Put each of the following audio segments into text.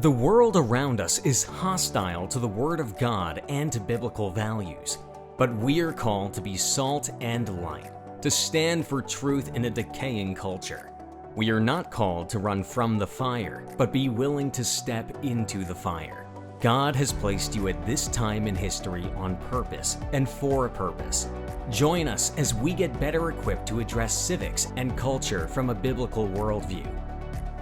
The world around us is hostile to the Word of God and to biblical values, but we are called to be salt and light, to stand for truth in a decaying culture. We are not called to run from the fire, but be willing to step into the fire. God has placed you at this time in history on purpose and for a purpose. Join us as we get better equipped to address civics and culture from a biblical worldview.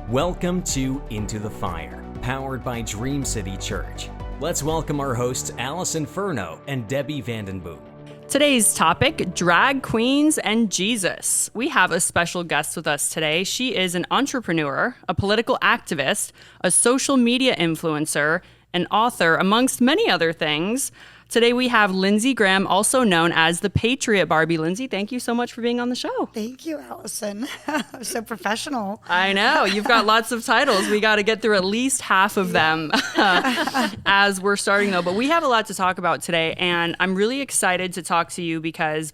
Welcome to Into the Fire, powered by Dream City Church. Let's welcome our hosts Alison and Debi Vandenboom. Today's topic, drag queens and Jesus. We have a special guest with us today. She is an entrepreneur, a political activist, a social media influencer, an author, amongst many other things. Today we have Lindsey Graham, also known as the Patriot Barbie. Lindsey, thank you so much for being on the show. Thank you, Alison. I'm so professional. I know. You've got lots of titles. We got to get through at least half of them as we're starting, though. But we have a lot to talk about today, and I'm really excited to talk to you because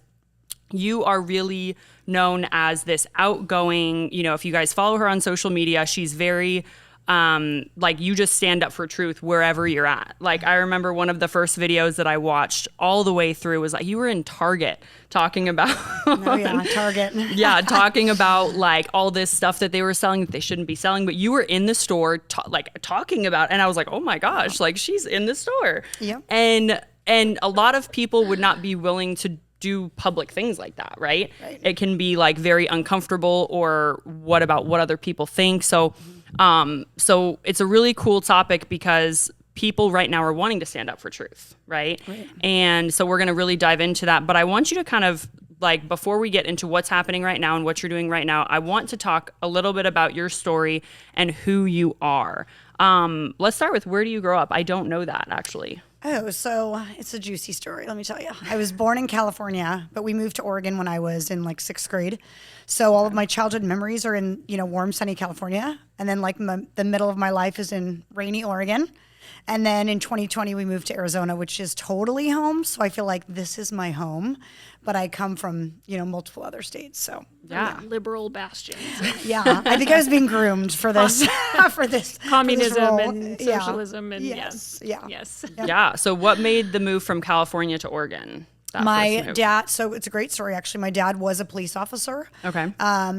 you are really known as this outgoing, if you guys follow her on social media, she's very you just stand up for truth wherever you're at. Like, I remember one of the first videos that I watched all the way through was like, you were in Target talking about Target. Yeah, talking about like all this stuff that they were selling that they shouldn't be selling, but you were in the store talking about, and I was like, oh my gosh, like she's in the store. Yeah. And a lot of people would not be willing to do public things like that, right? It can be like very uncomfortable, or what about what other people think? So it's a really cool topic because people right now are wanting to stand up for truth, right? And so we're going to really dive into that. But I want you to kind of before we get into what's happening right now and what you're doing right now, I want to talk a little bit about your story and who you are. Let's start with, where do you grow up? I don't know that, actually. Oh, so it's a juicy story, let me tell you. I was born in California, but we moved to Oregon when I was in sixth grade. So all of my childhood memories are in, warm, sunny California. And then the middle of my life is in rainy Oregon. And then in 2020, we moved to Arizona, which is totally home. So I feel like this is my home, but I come from, multiple other states. So yeah, liberal bastions. Yeah, I think I was being groomed for this, communism and socialism. Yeah. And yes. Yeah. Yes. Yeah. So what made the move from California to Oregon? My dad, so it's a great story, actually. My dad was a police officer. Okay.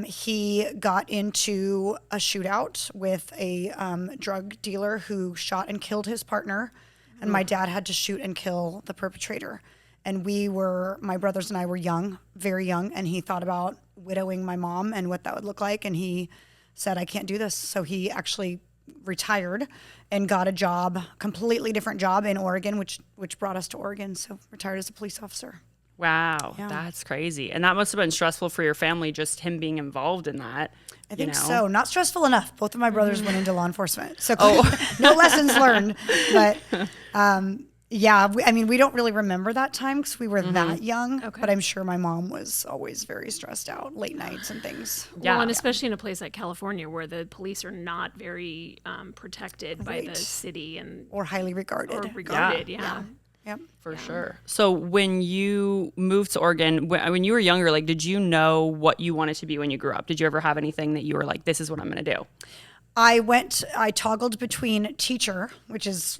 He got into a shootout with a drug dealer who shot and killed his partner. And my dad had to shoot and kill the perpetrator. And my brothers and I were young, very young. And he thought about widowing my mom and what that would look like. And he said, I can't do this. So he actually retired and got a job, completely different job in Oregon, which brought us to Oregon. So retired as a police officer. Wow, yeah. That's crazy. And that must have been stressful for your family, just him being involved in that. I think so. Not stressful enough. Both of my brothers went into law enforcement. So no lessons learned. But yeah, we don't really remember that time because we were that young. Okay. But I'm sure my mom was always very stressed out, late nights and things. Yeah. Well, and especially in a place like California where the police are not very protected by the city or highly regarded. Yeah. Yep. For sure. So when you moved to Oregon, when you were younger, did you know what you wanted to be when you grew up? Did you ever have anything that you were like, this is what I'm going to do? I toggled between teacher, which is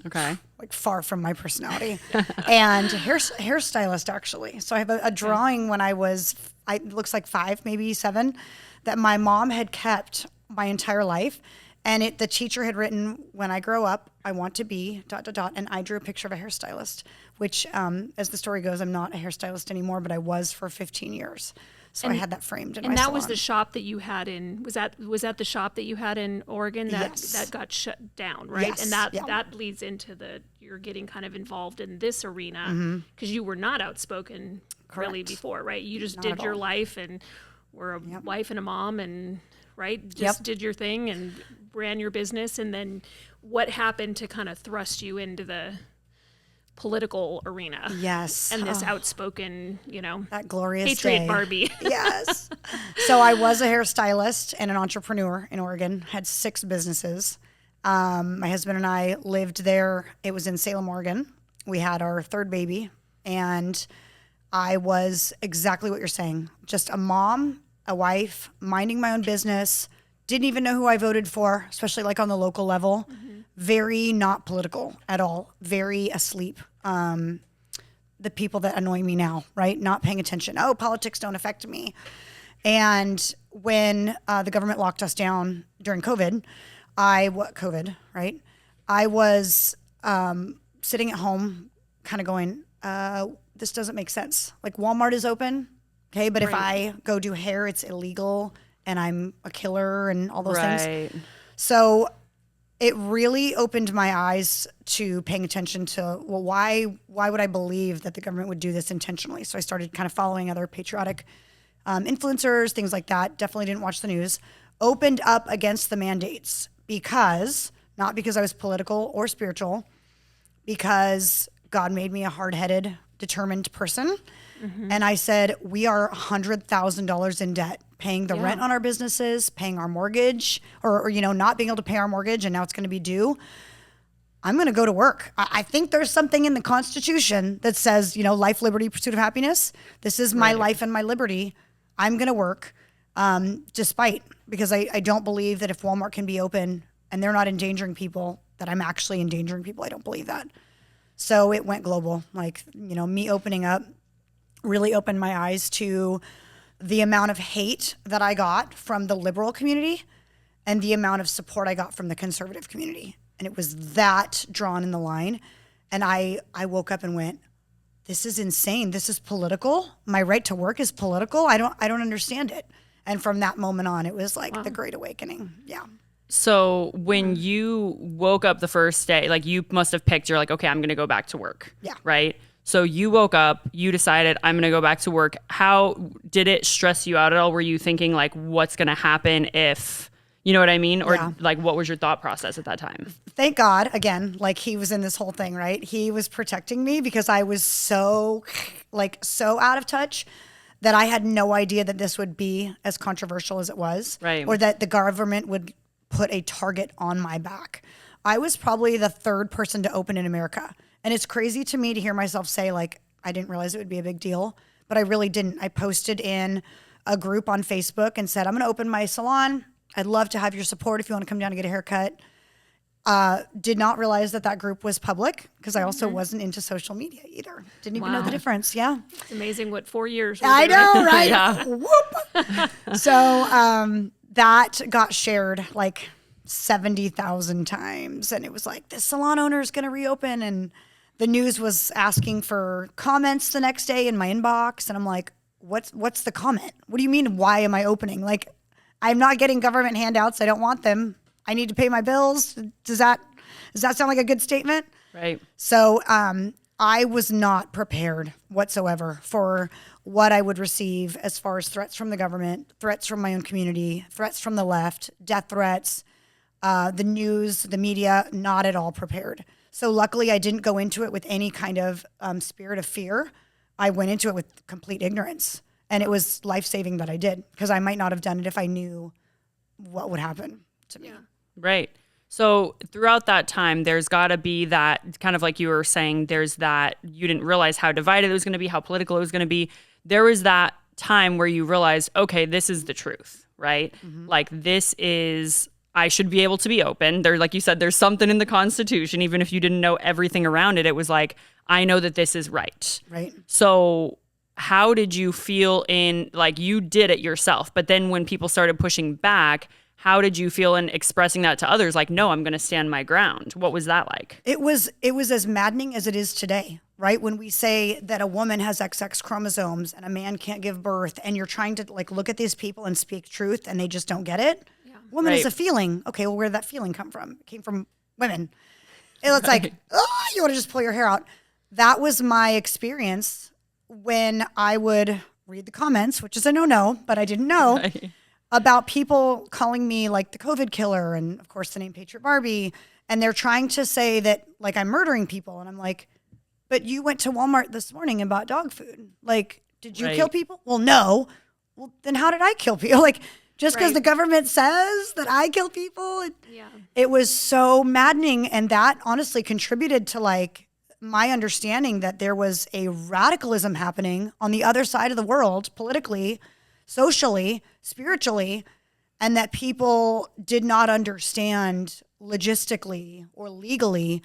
far from my personality, and hairstylist, actually. So I have a drawing when I was, it looks like 5, maybe 7, that my mom had kept my entire life. And the teacher had written, when I grow up, I want to be ... And I drew a picture of a hairstylist, which, as the story goes, I'm not a hairstylist anymore, but I was for 15 years. So I had that framed in my salon. And that was the shop that you had in, was that the shop that you had in Oregon that got shut down, right? Yes. And that bleeds into you're getting kind of involved in this arena because you were not outspoken really before, right? You just did your life and were a wife and a mom and, right? Just did your thing and ran your business. And then what happened to kind of thrust you into the political arena? Yes. And this outspoken, that glorious Patriot day. Barbie. Yes. So I was a hairstylist and an entrepreneur in Oregon, had 6 businesses. My husband and I lived there. It was in Salem, Oregon. We had our 3rd baby, and I was exactly what you're saying. Just a mom, a wife, minding my own business, didn't even know who I voted for, especially on the local level. very not political at all, very asleep. The people that annoy me now, right? Not paying attention. Oh, politics don't affect me. And when the government locked us down during COVID, right? I was sitting at home kind of going, this doesn't make sense. Like Walmart is open, okay? But if I go do hair, it's illegal and I'm a killer and all those things. So it really opened my eyes to paying attention to, well, why would I believe that the government would do this intentionally? So I started kind of following other patriotic influencers, things like that. Definitely didn't watch the news. Opened up against the mandates not because I was political or spiritual, because God made me a hard-headed, determined person. Mm-hmm. And I said, we are $100,000 in debt, paying the rent on our businesses, paying our mortgage, or not being able to pay our mortgage, and now it's going to be due. I'm going to go to work. I think there's something in the Constitution that says, life, liberty, pursuit of happiness. This is my life and my liberty. I'm going to work, because I don't believe that if Walmart can be open and they're not endangering people, that I'm actually endangering people. I don't believe that. So it went global. Me opening up really opened my eyes to the amount of hate that I got from the liberal community and the amount of support I got from the conservative community. And it was that drawn in the line. And I woke up and went, this is insane. This is political. My right to work is political. I don't understand it. And from that moment on, it was like the Great Awakening. Yeah. So when you woke up the first day, you must have picked, you're like, okay, I'm going to go back to work. Yeah. Right? So you woke up, you decided, I'm going to go back to work. How did it stress you out at all? Were you thinking what's going to happen if, you know what I mean? Or what was your thought process at that time? Thank God, again, he was in this whole thing, right? He was protecting me because I was so out of touch that I had no idea that this would be as controversial as it was. Right. Or that the government would put a target on my back. I was probably the third person to open in America. And it's crazy to me to hear myself say, I didn't realize it would be a big deal, but I really didn't. I posted in a group on Facebook and said, I'm going to open my salon. I'd love to have your support if you want to come down and get a haircut. Did not realize that group was public because I also wasn't into social media either. Didn't even know the difference. Yeah. It's amazing what 4 years. I know, right? Yeah. Whoop. So that got shared 70,000 times. And it was this salon owner is going to reopen. And the news was asking for comments the next day in my inbox. And I'm like, what's the comment? What do you mean? Why am I opening? I'm not getting government handouts. I don't want them. I need to pay my bills. Does that sound like a good statement? Right. So I was not prepared whatsoever for what I would receive as far as threats from the government, threats from my own community, threats from the left, death threats, the news, the media, not at all prepared. So luckily I didn't go into it with any kind of spirit of fear. I went into it with complete ignorance. And it was life-saving that I did, because I might not have done it if I knew what would happen to me. Yeah. Right. So throughout that time, there's got to be that, kind of like you were saying, there's that you didn't realize how divided it was going to be, how political it was going to be. There was that time where you realized, okay, this is the truth, right? Mm-hmm. I should be able to be open. There, like you said, there's something in the Constitution, even if you didn't know everything around it. It was I know that this is right. Right. So how did you feel you did it yourself, but then when people started pushing back, how did you feel in expressing that to others? No, I'm going to stand my ground. What was that like? It was as maddening as it is today, right? When we say that a woman has XX chromosomes and a man can't give birth, and you're trying to look at these people and speak truth, and they just don't get it. Yeah. Woman is a feeling. Okay, well, where did that feeling come from? It came from women. It's you want to just pull your hair out. That was my experience when I would read the comments, which is a no-no, but I didn't know, about people calling me the COVID killer, and of course the name Patriot Barbie, and they're trying to say that I'm murdering people. And I'm like, but you went to Walmart this morning and bought dog food. Did you kill people? Well, no. Well, then how did I kill people? Just because the government says that I kill people? It was so maddening, and that honestly contributed to my understanding that there was a radicalism happening on the other side of the world, politically, socially, spiritually, and that people did not understand logistically or legally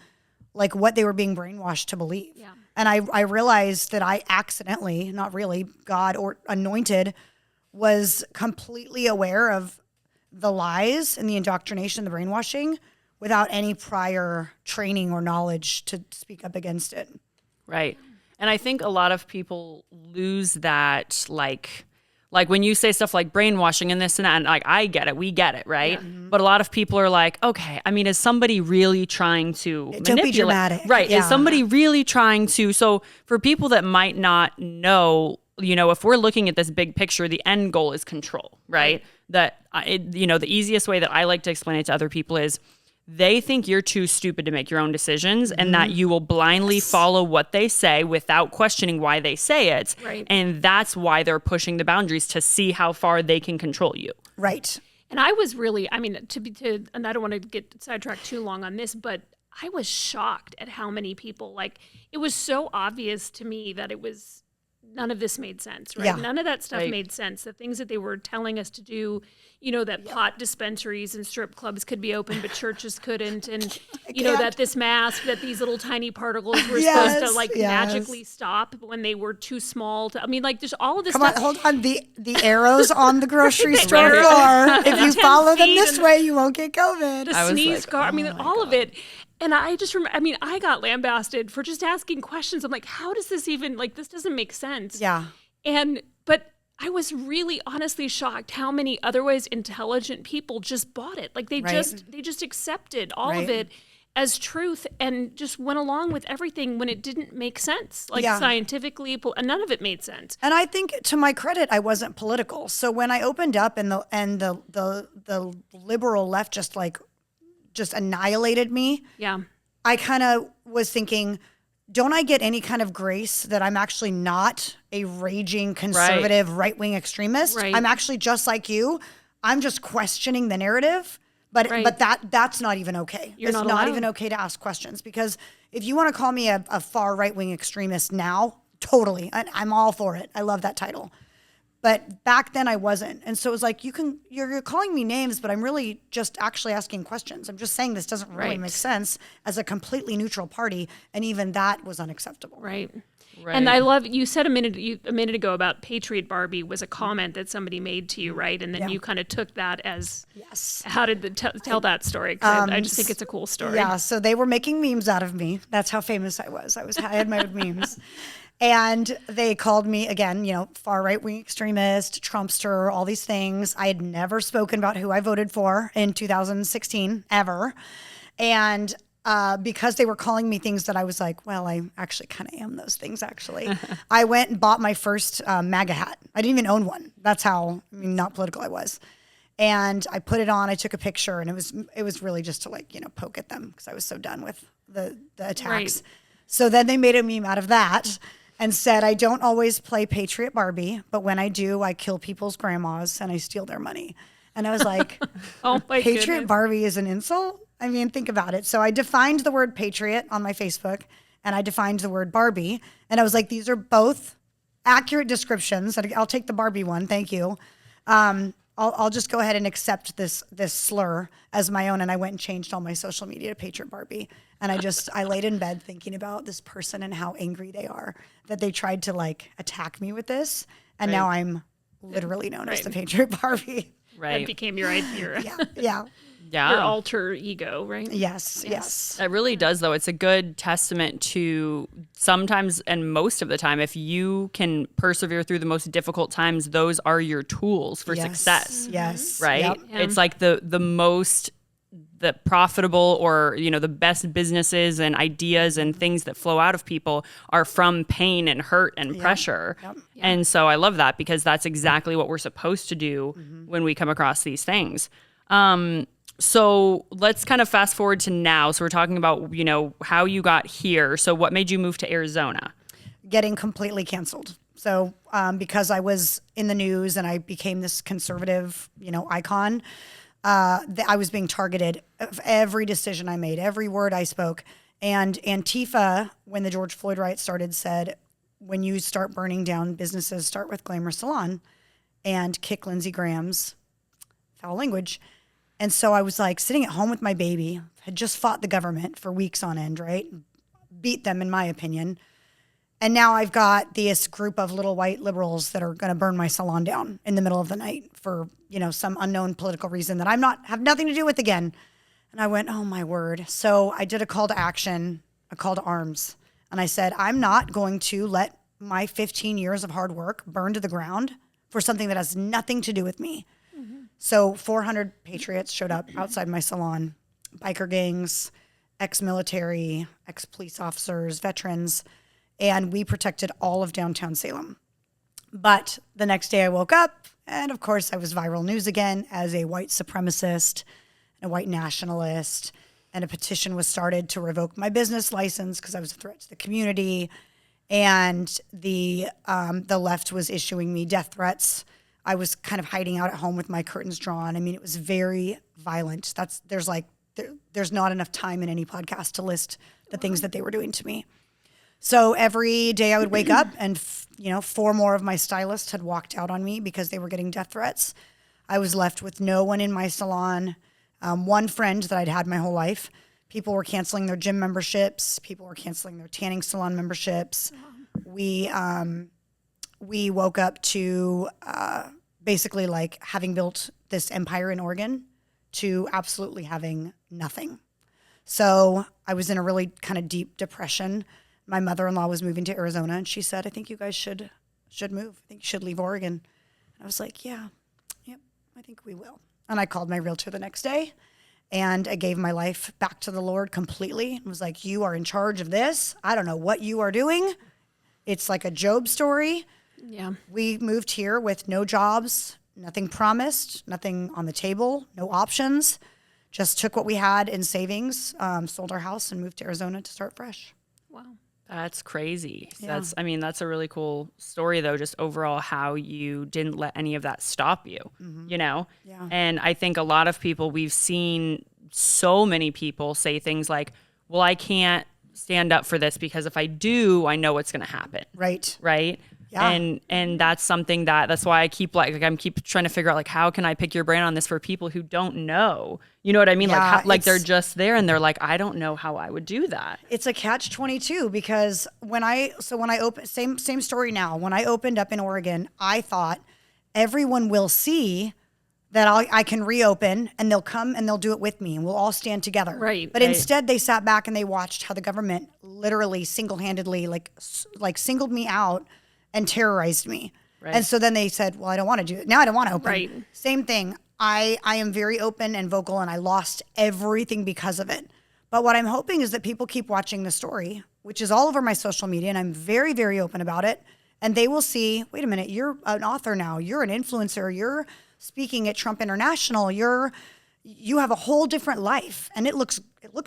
like what they were being brainwashed to believe. Yeah. And I realized that I accidentally, not really, God or anointed, was completely aware of the lies and the indoctrination, the brainwashing, without any prior training or knowledge to speak up against it. Right. And I think a lot of people lose that, like when you say stuff like brainwashing and this and that, and like, I get it, we get it, right? Yeah. But a lot of people are like, okay, I mean, is somebody really trying to manipulate? Don't be dramatic. Right. Yeah. Is somebody really trying to? So for people that might not know, if we're looking at this big picture, the end goal is control, right? That, the easiest way that I like to explain it to other people is, they think you're too stupid to make your own decisions and that you will blindly follow what they say without questioning why they say it. Right. And that's why they're pushing the boundaries to see how far they can control you. Right. And I was really, and I don't want to get sidetracked too long on this, but I was shocked at how many people, like, it was so obvious to me that none of this made sense, right? Yeah. None of that stuff made sense. The things that they were telling us to do, that pot dispensaries and strip clubs could be open, but churches couldn't. And, that this mask, that these little tiny particles were supposed to magically stop when they were too small to, there's all of this stuff. Hold on. The arrows on the grocery store floor. If you follow them this way, you won't get COVID. The sneeze guard, all of it. And I just remember, I got lambasted for just asking questions. I'm like, how does this even, this doesn't make sense. Yeah. But I was really honestly shocked how many otherwise intelligent people just bought it. Like they just accepted all of it as truth and just went along with everything when it didn't make sense. Scientifically, none of it made sense. And I think, to my credit, I wasn't political. So when I opened up and the liberal left just annihilated me. Yeah. I kind of was thinking, don't I get any kind of grace that I'm actually not a raging conservative right-wing extremist? Right. I'm actually just like you. I'm just questioning the narrative, but that's not even okay. You're it's not not allowed. even okay to ask questions, because if you want to call me a far right-wing extremist now, totally, I'm all for it. I love that title. But back then I wasn't. And so it was like, you're calling me names, but I'm really just actually asking questions. I'm just saying this doesn't really make sense as a completely neutral party. And even that was unacceptable. Right. And I love, you said a minute ago about Patriot Barbie was a comment that somebody made to you, right? And then you kind of took that as, how did tell that story? 'Cause I just think it's a cool story. Yeah. So they were making memes out of me. That's how famous I was. I had my own memes. And they called me, again, far right-wing extremist, Trumpster, all these things. I had never spoken about who I voted for in 2016, ever. And because they were calling me things that I was like, well, I actually kind of am those things, actually. I went and bought my first MAGA hat. I didn't even own one. That's how not political I was. And I put it on, I took a picture, and it was really just to poke at them because I was so done with the attacks. Right. So then they made a meme out of that. And said, I don't always play Patriot Barbie, but when I do, I kill people's grandmas and I steal their money. And I was like, oh my Patriot goodness. Barbie is an insult? Think about it. So I defined the word patriot on my Facebook, and I defined the word Barbie. And I was like, these are both accurate descriptions. I'll take the Barbie one. Thank you. I'll just go ahead and accept this slur as my own. And I went and changed all my social media to Patriot Barbie. And I laid in bed thinking about this person and how angry they are that they tried to attack me with this. And now I'm literally known as the Patriot Barbie. Right. That became your Yeah. Yeah. Your alter ego, right? Yes. It really does, though. It's a good testament to sometimes, and most of the time, if you can persevere through the most difficult times, those are your tools for success. Yes. Right? Yep. It's like the profitable or, the best businesses and ideas and things that flow out of people are from pain and hurt and pressure. Yep. And so I love that, because that's exactly what we're supposed to do when we come across these things. So let's kind of fast forward to now. So we're talking about, how you got here. So what made you move to Arizona? Getting completely canceled. So because I was in the news and I became this conservative, icon, I was being targeted of every decision I made, every word I spoke. And Antifa, when the George Floyd riots started, said, when you start burning down businesses, start with Glamour Salon and kick Lindsey Graham's foul language. And so I was like sitting at home with my baby, had just fought the government for weeks on end, right? Beat them, in my opinion. And now I've got this group of little white liberals that are going to burn my salon down in the middle of the night for, some unknown political reason that have nothing to do with again. And I went, oh my word. So I did a call to action, a call to arms. And I said, I'm not going to let my 15 years of hard work burn to the ground for something that has nothing to do with me. Mm-hmm. So 400 patriots showed up outside my salon, biker gangs, ex-military, ex-police officers, veterans, and we protected all of downtown Salem. But the next day I woke up, and of course I was viral news again as a white supremacist, a white nationalist, and a petition was started to revoke my business license because I was a threat to the community. And the left was issuing me death threats. I was kind of hiding out at home with my curtains drawn. I mean, it was very violent. There's not enough time in any podcast to list the things that they were doing to me. So every day I would wake up and, 4 more of my stylists had walked out on me because they were getting death threats. I was left with no one in my salon. One friend that I'd had my whole life. People were canceling their gym memberships. People were canceling their tanning salon memberships. We woke up to basically like having built this empire in Oregon to absolutely having nothing. So I was in a really kind of deep depression. My mother-in-law was moving to Arizona, and she said, I think you guys should move. I think you should leave Oregon. And I was like, yep, I think we will. And I called my realtor the next day, and I gave my life back to the Lord completely. I was like, you are in charge of this. I don't know what you are doing. It's like a Job story. Yeah. We moved here with no jobs, nothing promised, nothing on the table, no options. Just took what we had in savings, sold our house, and moved to Arizona to start fresh. Wow. That's crazy. Yeah. That's a really cool story, though, just overall how you didn't let any of that stop you, Yeah. And I think a lot of people, we've seen so many people say things like, well, I can't stand up for this because if I do, I know what's going to happen. Right. Right. Yeah. And that's something that's why I keep I'm trying to figure out how can I pick your brain on this for people who don't know, you know what I mean? Yeah, They're just there and they're like, I don't know how I would do that. It's a catch-22 because when I opened, same story now. When I opened up in Oregon, I thought everyone will see that I can reopen and they'll come and they'll do it with me and we'll all stand together. Right. But instead they sat back and they watched how the government literally single-handedly like singled me out and terrorized me. Right. And so then they said, well, I don't want to do it. Now I don't want to open. Right. Same thing. I am very open and vocal and I lost everything because of it. But what I'm hoping is that people keep watching the story, which is all over my social media, and I'm very, very open about it. And they will see, wait a minute, you're an author now. You're an influencer. You're speaking at Trump International. You have a whole different life. And it looks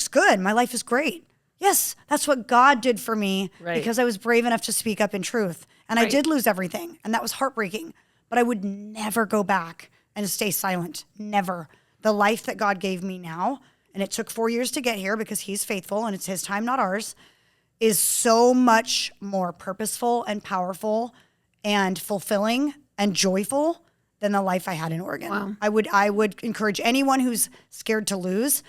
good. My life is great. Yes, that's what God did for me because I was brave enough to speak up in truth. And I did lose everything. And that was heartbreaking. But I would never go back and stay silent. Never. The life that God gave me now, and it took 4 years to get here because he's faithful and it's his time, not ours, is so much more purposeful and powerful and fulfilling and joyful than the life I had in Oregon. Wow. I would encourage anyone who's scared to lose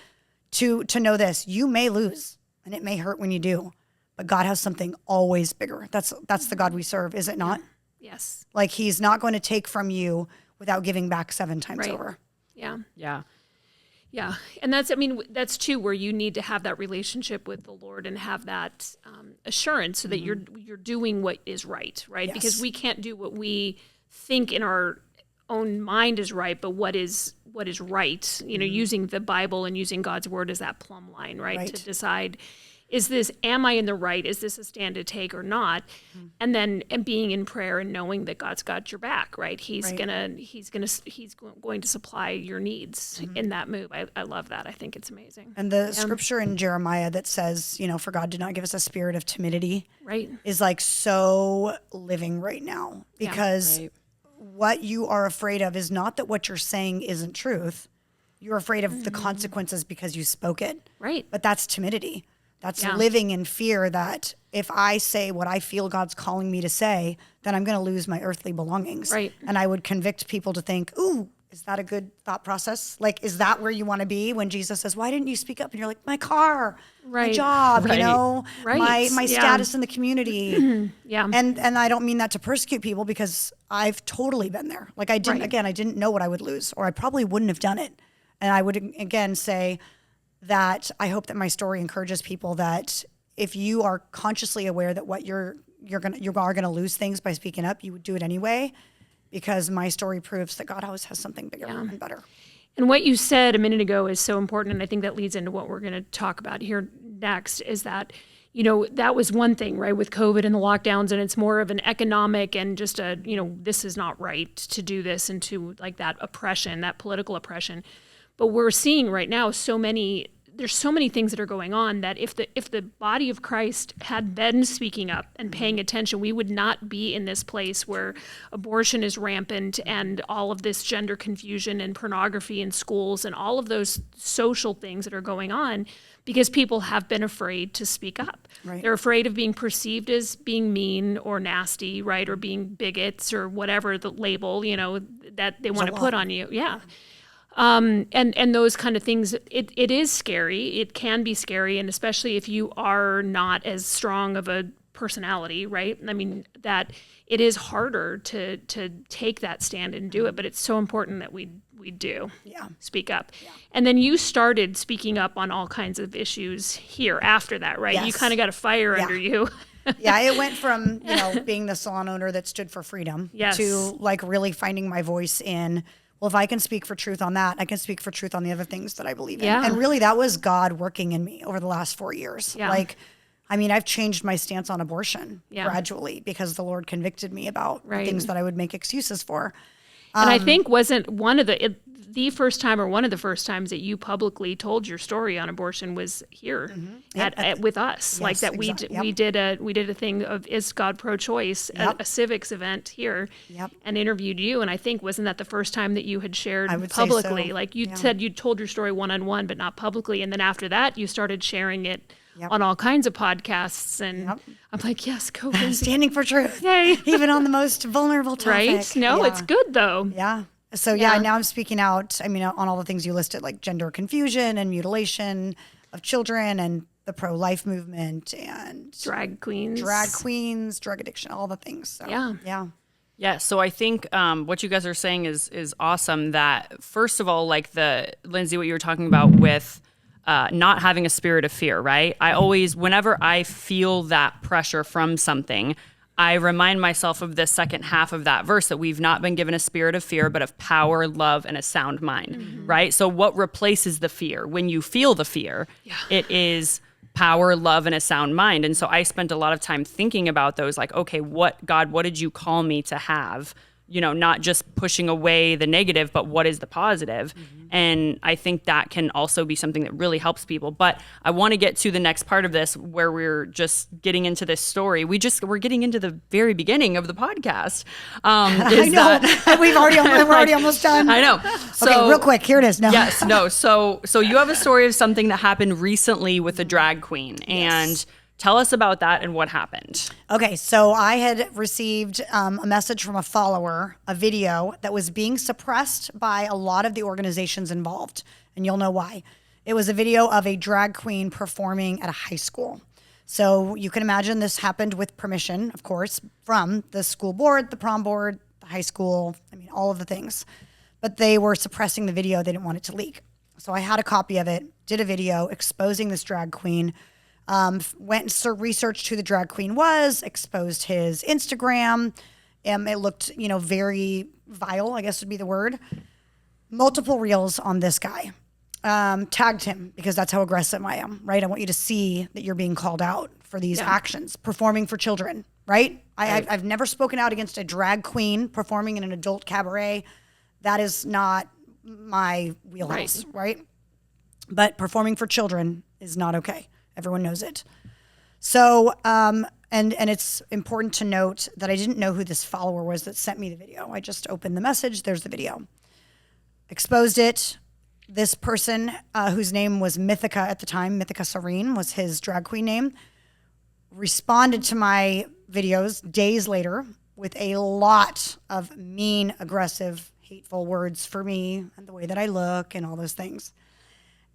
to know this. You may lose, and it may hurt when you do, but God has something always bigger. That's the God we serve, is it not? Yes. Like he's not going to take from you without giving back 7 times over. Yeah. Yeah. Yeah. And that's too where you need to have that relationship with the Lord and have that assurance so that you're doing what is right? Yes. Because we can't do what we think in our own mind is right, but what is right, using the Bible and using God's word as that plumb line, right? To decide, am I in the right? Is this a stand to take or not? And then being in prayer and knowing that God's got your back, right? He's going to supply your needs in that move. I love that. I think it's amazing. And the scripture in Jeremiah that says, for God did not give us a spirit of timidity, right, is like so living right now because what you are afraid of is not that what you're saying isn't truth. You're afraid of the consequences because you spoke it. Right. But that's timidity. That's living in fear that if I say what I feel God's calling me to say, then I'm going to lose my earthly belongings. Right. And I would convict people to think, ooh, Is that a good thought process? Like, is that where you want to be when Jesus says, why didn't you speak up? And you're like, my car, my job, you know, my status in the community. And I don't mean that to persecute people, because I've totally been there. Like I didn't know what I would lose, or I probably wouldn't have done it. And I would again say that I hope that my story encourages people that if you are consciously aware that what you are gonna lose things by speaking up, you would do it anyway. Because my story proves that God always has something bigger and better. And what you said a minute ago is so important, and I think that leads into what we're going to talk about here next, is that, you know, that was one thing, right, with COVID and the lockdowns, and it's more of an economic and just a, you know, this is not right to do this, and to like that oppression, that political oppression. But we're seeing right now there's so many things that are going on that if the body of Christ had been speaking up and paying attention, we would not be in this place where abortion is rampant and all of this gender confusion and pornography in schools and all of those social things that are going on, because people have been afraid to speak up. Right. They're afraid of being perceived as being mean or nasty, right, or being bigots or whatever the label, you know, that they want to put on you. Yeah. And those kind of things, it is scary. It can be scary, and especially if you are not as strong of a personality, right? I mean, that it is harder to take that stand and do it, but it's so important that we do speak up. Yeah. And then you started speaking up on all kinds of issues here after that, right? Yes. You kind of got a fire under you. It went from, you know, being the salon owner that stood for freedom to like really finding my voice in, well, if I can speak for truth on that, I can speak for truth on the other things that I believe in. And really that was God working in me over the last 4 years. Like, I mean, I've changed my stance on abortion gradually because the Lord convicted me about things that I would make excuses for. And I think wasn't one of the first time or one of the first times that you publicly told your story on abortion was here with us. Yes, like that we did a thing of Is God Pro-Choice, a civics event here, and interviewed you. And I think wasn't that the first time that you had shared publicly? So. Like you said, you told your story one-on-one, but not publicly. And then after that, you started sharing it on all kinds of podcasts. And I'm like, yes, go Lindsey. Standing for truth. Yay. Even on the most vulnerable topic. Right? No, it's good though. Yeah. So now I'm speaking out, I mean, on all the things you listed, like gender confusion and mutilation of children and the pro-life movement and drag queens, drug addiction, all the things. So, Yeah, so I think what you guys are saying is awesome. That first of all, like Lindsey, what you were talking about with not having a spirit of fear, right? I always, whenever I feel that pressure from something, I remind myself of the second half of that verse, that we've not been given a spirit of fear, but of power, love, and a sound mind, right? So what replaces the fear? When you feel the fear, it is power, love, and a sound mind. And so I spent a lot of time thinking about those, like, okay, God, what did you call me to have? You know, not just pushing away the negative, but what is the positive? And I think that can also be something that really helps people. But I want to get to the next part of this, where we're just getting into this story. We're getting into the very beginning of the podcast. I know. We're already almost done. I know. So, okay, real quick, here it is. No. Yes, no. So you have a story of something that happened recently with a drag queen, and tell us about that and what happened. Okay, so I had received a message from a follower, a video that was being suppressed by a lot of the organizations involved, and you'll know why. It was a video of a drag queen performing at a high school. So you can imagine this happened with permission, of course, from the school board, the prom board, the high school, I mean, all of the things. But they were suppressing the video. They didn't want it to leak. So I had a copy of it, did a video exposing this drag queen, went and researched who the drag queen was, exposed his Instagram. It looked, very vile, I guess would be the word. Multiple reels on this guy. Tagged him because that's how aggressive I am, right? I want you to see that you're being called out for these actions, performing for children, right? I've never spoken out against a drag queen performing in an adult cabaret. That is not my wheelhouse, right? But performing for children is not okay. Everyone knows it. So, and it's important to note that I didn't know who this follower was that sent me the video. I just opened the message. There's the video. Exposed it. This person, whose name was Mythica at the time, Mythica Serene was his drag queen name, responded to my videos days later with a lot of mean, aggressive, hateful words for me and the way that I look and all those things.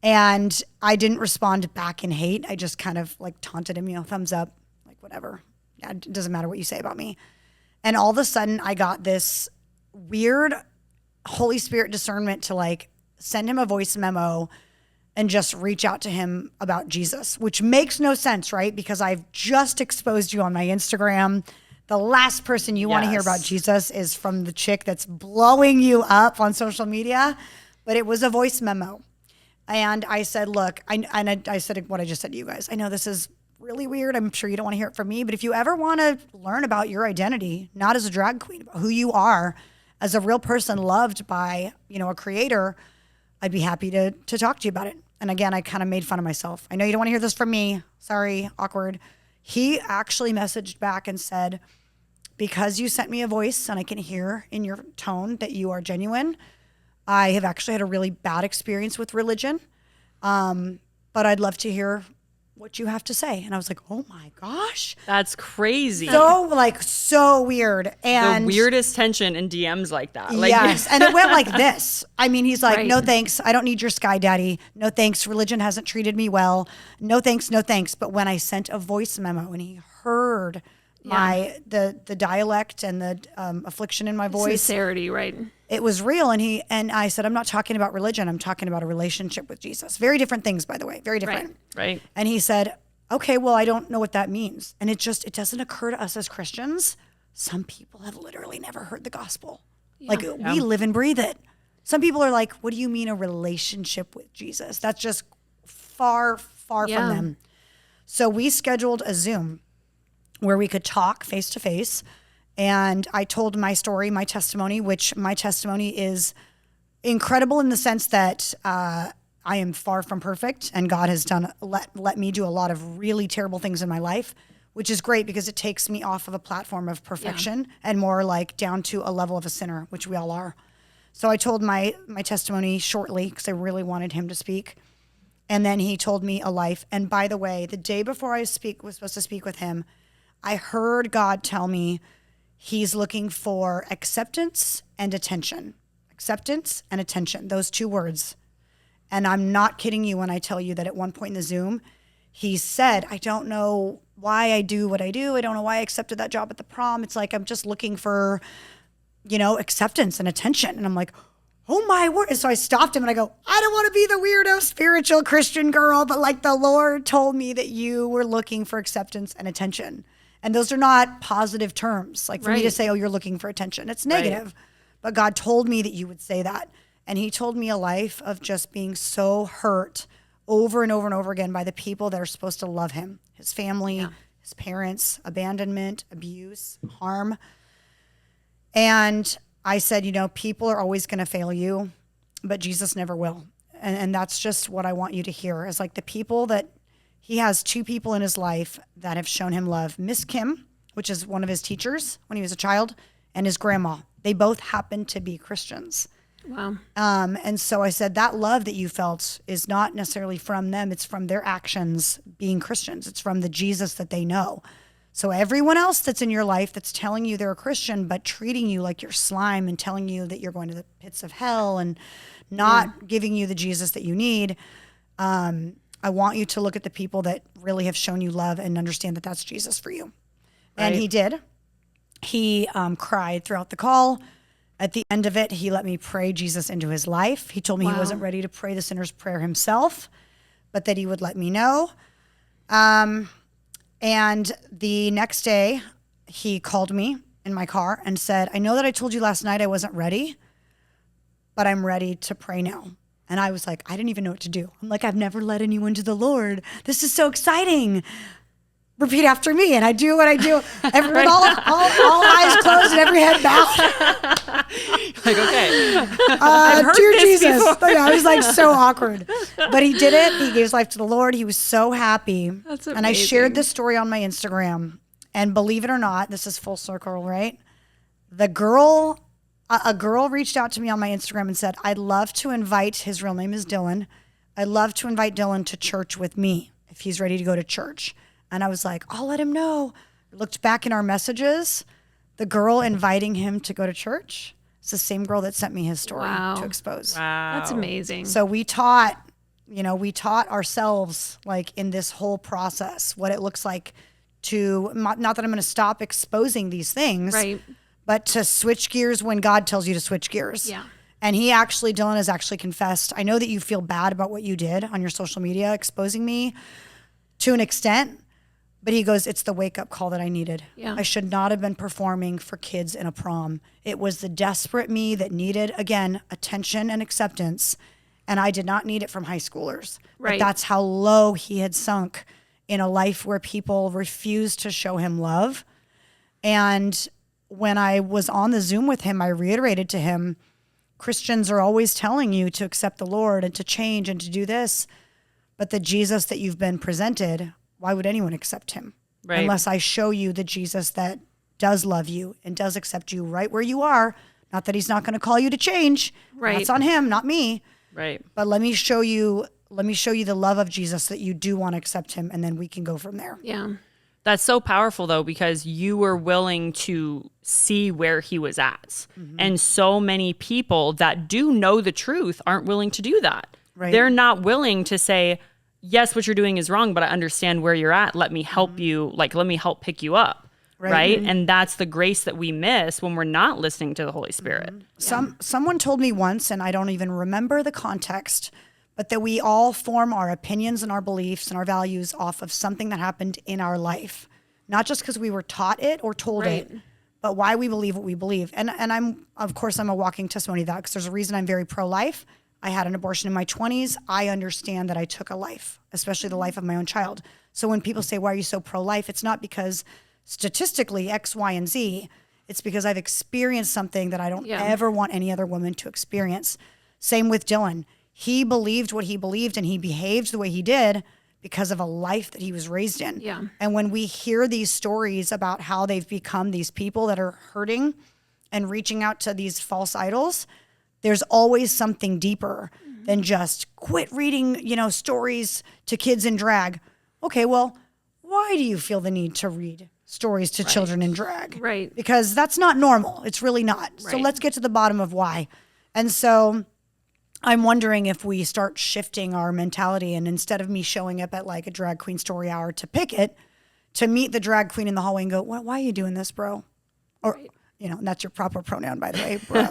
And I didn't respond back in hate. I just kind of like taunted him, thumbs up, like whatever. Yeah, it doesn't matter what you say about me. And all of a sudden I got this weird Holy Spirit discernment to like send him a voice memo and just reach out to him about Jesus, which makes no sense, right? Because I've just exposed you on my Instagram. The last person you want to hear about Jesus is from the chick that's blowing you up on social media. But it was a voice memo. And I said, look, I said what I just said to you guys. I know this is really weird. I'm sure you don't want to hear it from me. But if you ever want to learn about your identity, not as a drag queen, but who you are as a real person loved by, a creator, I'd be happy to talk to you about it. And again, I kind of made fun of myself. I know you don't want to hear this from me. Sorry, awkward. He actually messaged back and said, because you sent me a voice and I can hear in your tone that you are genuine, I have actually had a really bad experience with religion, but I'd love to hear what you have to say. And I was like, oh my gosh. That's crazy. So weird. And the weirdest tension in DMs like that. Yes. And it went like this. I mean, he's like, no thanks. I don't need your sky daddy. No thanks. Religion hasn't treated me well. No thanks. No thanks. But when I sent a voice memo and he heard the dialect and the affliction in my voice, sincerity, right? It was real. And I said, I'm not talking about religion. I'm talking about a relationship with Jesus. Very different things, by the way. Very different. Right. And he said, okay, well, I don't know what that means. And it doesn't occur to us as Christians. Some people have literally never heard the gospel. We live and breathe it. Some people are like, what do you mean a relationship with Jesus? That's just far from them. So we scheduled a Zoom where we could talk face to face. And I told my story, my testimony, which my testimony is incredible in the sense that I am far from perfect, and God has let me do a lot of really terrible things in my life, which is great because it takes me off of a platform of perfection and more like down to a level of a sinner, which we all are. So I told my testimony shortly because I really wanted him to speak. And then he told me a life. And by the way, the day before I was supposed to speak with him, I heard God tell me he's looking for acceptance and attention. Acceptance and attention, those two words. And I'm not kidding you when I tell you that at one point in the Zoom, he said, I don't know why I do what I do. I don't know why I accepted that job at the prom. It's like I'm just looking for, acceptance and attention. And I'm like, oh my word. And so I stopped him and I go, I don't want to be the weirdo spiritual Christian girl, but like the Lord told me that you were looking for acceptance and attention. And those are not positive terms. Like for me to say, oh, you're looking for attention. It's negative. Right. But God told me that you would say that. And he told me a life of just being so hurt over and over and over again by the people that are supposed to love him. His family, his parents, abandonment, abuse, harm. And I said, people are always going to fail you, but Jesus never will. And that's just what I want you to hear is like the people that he has two people in his life that have shown him love. Miss Kim, which is one of his teachers when he was a child, and his grandma. They both happen to be Christians. Wow. And so I said, that love that you felt is not necessarily from them. It's from their actions being Christians. It's from the Jesus that they know. So everyone else that's in your life that's telling you they're a Christian, but treating you like you're slime and telling you that you're going to the pits of hell and not giving you the Jesus that you need, I want you to look at the people that really have shown you love and understand that that's Jesus for you. Right. And he did. He cried throughout the call. At the end of it, he let me pray Jesus into his life. He told me he wasn't ready to pray the sinner's prayer himself, but that he would let me know. And the next day, he called me in my car and said, I know that I told you last night I wasn't ready, but I'm ready to pray now. And I was like, I didn't even know what to do. I'm like, I've never led anyone to the Lord. This is so exciting. Repeat after me. And I do what I do. With all eyes closed and every head bowed. Like, okay. Dear Jesus. I was like so awkward. But he did it. He gave his life to the Lord. He was so happy. That's amazing. And I shared this story on my Instagram. And believe it or not, this is full circle, right? A girl reached out to me on my Instagram and said, I'd love to invite, his real name is Dylan. I'd love to invite Dylan to church with me if he's ready to go to church. And I was like, I'll let him know. I looked back in our messages, the girl inviting him to go to church It's the same girl that sent me his story to expose. Wow. That's amazing. So we taught ourselves, like, in this whole process, what it looks like to, not that I'm going to stop exposing these things, right, but to switch gears when God tells you to switch gears. Yeah. And Dylan has actually confessed. I know that you feel bad about what you did on your social media, exposing me to an extent, but he goes, it's the wake-up call that I needed. Yeah. I should not have been performing for kids in a prom. It was the desperate me that needed, again, attention and acceptance, and I did not need it from high schoolers. Right. But that's how low he had sunk in a life where people refused to show him love. And when I was on the Zoom with him, I reiterated to him, Christians are always telling you to accept the Lord and to change and to do this, but the Jesus that you've been presented, why would anyone accept him? Right. Unless I show you the Jesus that does love you and does accept you right where you are. Not that he's not going to call you to change. Right. That's on him, not me. Right. But let me show you the love of Jesus that you do want to accept him, and then we can go from there. Yeah. That's so powerful, though, because you were willing to see where he was at. Mm-hmm. And so many people that do know the truth aren't willing to do that. Right. They're not willing to say, yes, what you're doing is wrong, but I understand where you're at. Let me help you. Like, let me help pick you up. Right. Mm-hmm. And that's the grace that we miss when we're not listening to the Holy Spirit. Mm-hmm. Yeah. Someone told me once, and I don't even remember the context, but that we all form our opinions and our beliefs and our values off of something that happened in our life. Not just because we were taught it or told it, but why we believe what we believe. And I'm a walking testimony of that, because there's a reason I'm very pro-life. I had an abortion in my 20s. I understand that I took a life, especially the life of my own child. So when people say, why are you so pro-life? It's not because statistically X, Y, and Z. It's because I've experienced something that I don't ever want any other woman to experience. Same with Dylan. He believed what he believed and he behaved the way he did because of a life that he was raised in. Yeah. And when we hear these stories about how they've become these people that are hurting and reaching out to these false idols, there's always something deeper than just quit reading, stories to kids in drag. Okay, well, why do you feel the need to read stories to children in drag? Right. Because that's not normal. It's really not. Right. So let's get to the bottom of why. And so I'm wondering if we start shifting our mentality, and instead of me showing up at like a drag queen story hour to pick it, to meet the drag queen in the hallway and go, why are you doing this, bro? Or, and that's your proper pronoun, by the way, bro.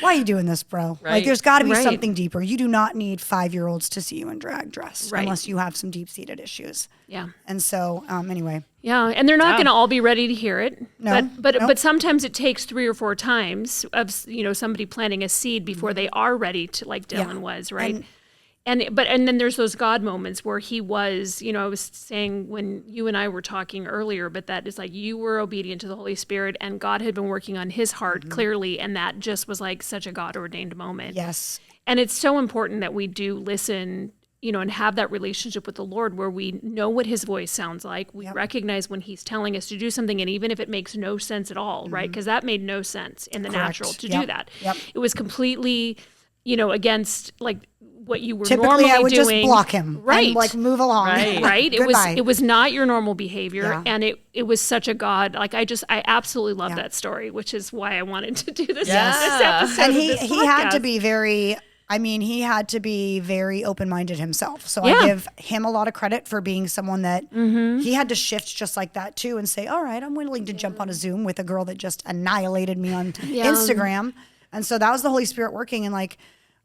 Why are you doing this, bro? Right. Like, there's got to be something deeper. You do not need 5-year-olds to see you in drag dress unless you have some deep-seated issues. Yeah. And so, anyway. Yeah, and they're not going to all be ready to hear it. No. But sometimes it takes 3 or 4 times of somebody planting a seed before they are ready to, like Dylan was, right? And then there's those God moments where he was, I was saying when you and I were talking earlier, but that is like you were obedient to the Holy Spirit and God had been working on his heart clearly, and that just was like such a God ordained moment. Yes. And it's so important that we do listen, and have that relationship with the Lord where we know what his voice sounds like. We recognize when he's telling us to do something, and even if it makes no sense at all, right? Because that made no sense in the natural to do that. Yep. It was completely, against like what you were typically normally I would doing. just block him, right? And like move along, right. It was not your normal behavior, and it was such a God. Like I absolutely love that story, which is why I wanted to do this episode. And he had to be very. He had to be very open-minded himself. So I give him a lot of credit for being someone that he had to shift just like that too and say, all right, I'm willing to jump on a Zoom with a girl that just annihilated me on Instagram. And so that was the Holy Spirit working. And like,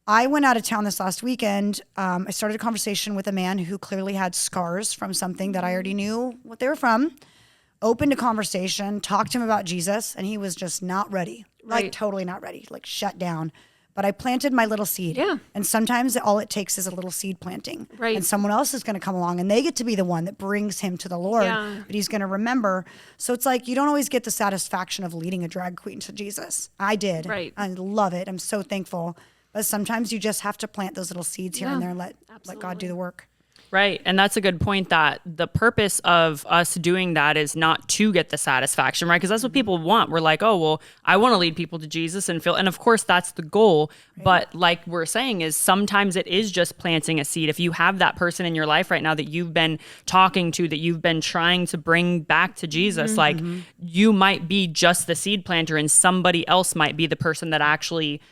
I went out of town this last weekend. I started a conversation with a man who clearly had scars from something that I already knew what they were from. Opened a conversation, talked to him about Jesus, and he was just not ready. Like totally not ready, like shut down. But I planted my little seed. Yeah. And sometimes all it takes is a little seed planting. Right. And someone else is going to come along and they get to be the one that brings him to the Lord. Yeah. But he's going to remember. So it's like you don't always get the satisfaction of leading a drag queen to Jesus. I did. Right. I love it. I'm so thankful. But sometimes you just have to plant those little seeds here and there and let God do the work. Right. And that's a good point, that the purpose of us doing that is not to get the satisfaction, right? Because that's what people want. We're like, oh, well, I want to lead people to Jesus and of course that's the goal. Right. But like we're saying is sometimes it is just planting a seed. If you have that person in your life right now that you've been talking to, that you've been trying to bring back to Jesus, like you might be just the seed planter and somebody else might be the person that actually,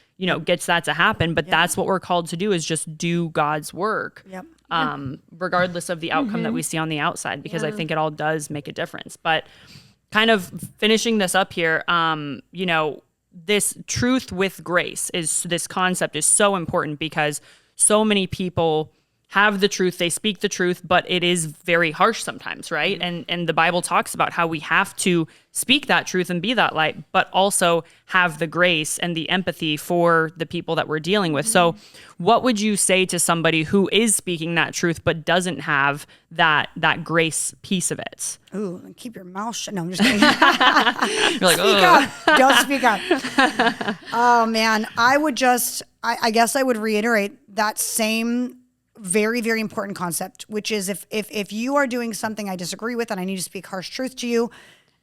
gets that to happen. But that's what we're called to do, is just do God's work. Yep. Regardless of the outcome that we see on the outside, because I think it all does make a difference. But kind of finishing this up here, this truth with grace this concept is so important, because so many people have the truth, they speak the truth, but it is very harsh sometimes, right? And the Bible talks about how we have to speak that truth and be that light, but also have the grace and the empathy for the people that we're dealing with. So what would you say to somebody who is speaking that truth but doesn't have that grace piece of it? Ooh, keep your mouth shut. No, I'm just kidding. You're like, speak up. Don't speak up. Oh man, I guess I would reiterate that same very, very important concept, which is if you are doing something I disagree with and I need to speak harsh truth to you,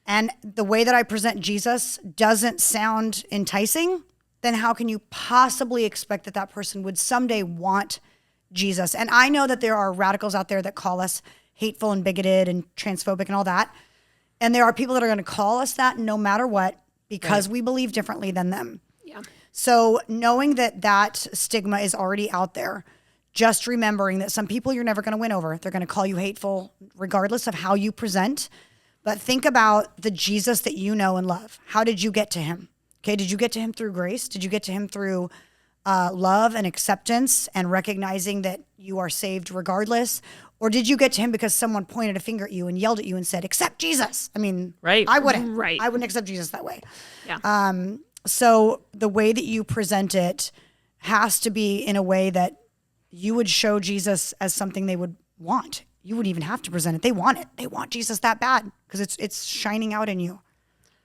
and the way that I present Jesus doesn't sound enticing, then how can you possibly expect that person would someday want Jesus? And I know that there are radicals out there that call us hateful and bigoted and transphobic and all that. And there are people that are going to call us that no matter what, because we believe differently than them. Yeah. So knowing that stigma is already out there, just remembering that some people you're never going to win over. They're going to call you hateful regardless of how you present. But think about the Jesus that you know and love. How did you get to him? Okay, did you get to him through grace? Did you get to him through love and acceptance and recognizing that you are saved regardless? Or did you get to him because someone pointed a finger at you and yelled at you and said, accept Jesus? I mean, I wouldn't. Right. I wouldn't accept Jesus that way. Yeah. So the way that you present it has to be in a way that you would show Jesus as something they would want. You wouldn't even have to present it. They want it. They want Jesus that bad because it's shining out in you.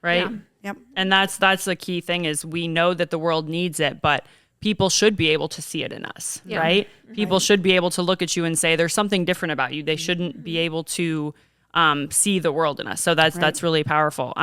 Right. Yeah. Yep. And that's the key thing, is we know that the world needs it, but people should be able to see it in us, right? People should be able to look at you and say, there's something different about you. They shouldn't be able to see the world in us. So that's really powerful.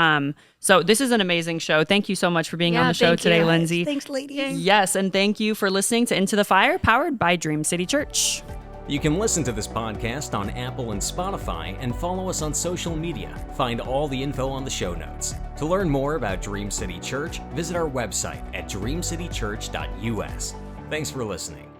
So this is an amazing show. Thank you so much for being on the show today, Lindsey. Thanks, ladies. Yes, and thank you for listening to Into the Fire, powered by Dream City Church. You can listen to this podcast on Apple and Spotify and follow us on social media. Find all the info on the show notes. To learn more about Dream City Church, visit our website at dreamcitychurch.us. Thanks for listening.